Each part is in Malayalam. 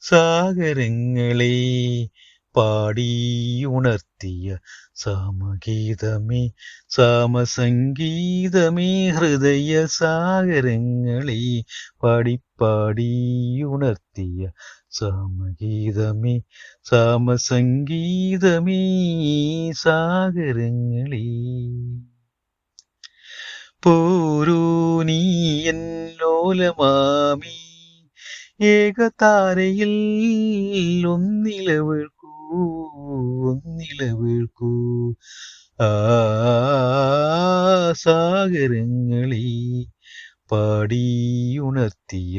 സാഗരങ്ങളെ പാടിയുണർത്തിയ സാമഗീതമേ സാമസംഗീതമേ ഹൃദയ സാഗരങ്ങളെ പാടിയുണർത്തിയ സാമഗീതമേ സാമസംഗീതമേ സാഗരങ്ങളെ പോരൂ നീ എന്നോലമാമി ഏകതാരയിൽ ഒന്നിലവേൾക്കൂ ആ സാഗരങ്ങളെ പാടിയുണർത്തിയ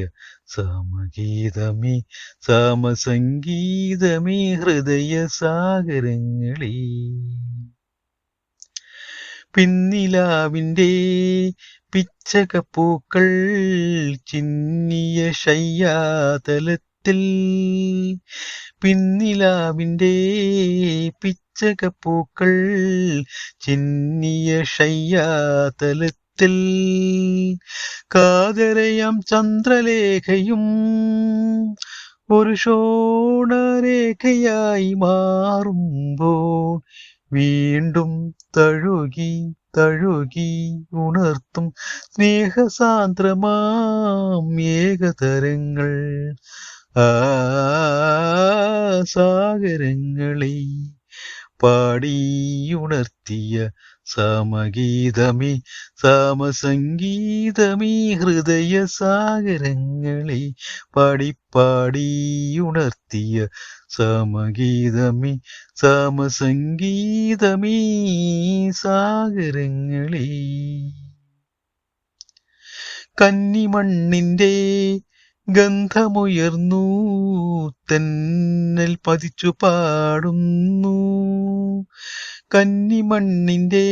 സാമഗീതമേ സാമസംഗീതമേ ഹൃദയ സാഗരങ്ങളെ പിന്നിലാവിൻ്റെ പിച്ചകപ്പൂക്കൾ ചിന്നിയ ശയ്യാതലത്തിൽ പിന്നിലാവിൻ്റെ പിച്ചകപ്പൂക്കൾ ചിന്നിയ ശയ്യാതലത്തിൽ കാതരയാം ചന്ദ്രലേഖയും ഒരു ശോണരേഖയായി മാറുമ്പോൾ വീണ്ടും തഴുകി ഉണർത്തും സ്നേഹസാന്ദ്രമാം ഏകതരങ്ങൾ ആ സാഗരങ്ങളെ പാടിയുണർത്തിയ സാമഗീതമേ സാമസംഗീതമേ ഹൃദയ സാഗരങ്ങളെ പാടിയുണർത്തിയ സാമഗീതമേ സാമസംഗീതമേ സാഗരങ്ങളെ കന്നിമണ്ണിൻ്റെ ഗന്ധമുയർന്നു തെന്നൽ പതിച്ചു പാടുന്നു കന്നിമണ്ണിൻ്റെ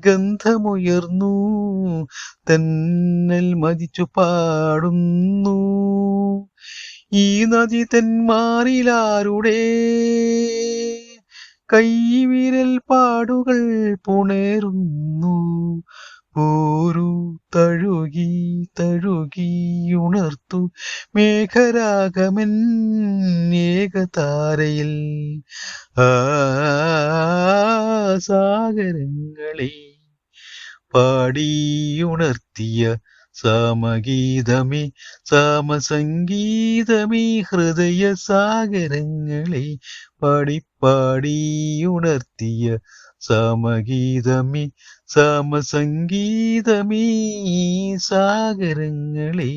ഗന്ധമുയർന്നു തെന്നൽ മതിച്ചു പാടുന്നു ഈ നദി തെന്മാറിലാരുടെ കൈവിരൽ പാടുകൾ പുണരുന്നു പോരു തഴുകി ഉണർത്തു മേഘരാഗമൻ ഏകതാരയിൽ ആ സാഗരങ്ങളെ പാടിയുണർത്തിയ സാമഗീതമേ സാമസംഗീതമേ ഹൃദയ സാഗരങ്ങളെ പാടിയുണർത്തിയ സാമഗീതമേ സാമസംഗീതമേ സാഗരങ്ങളെ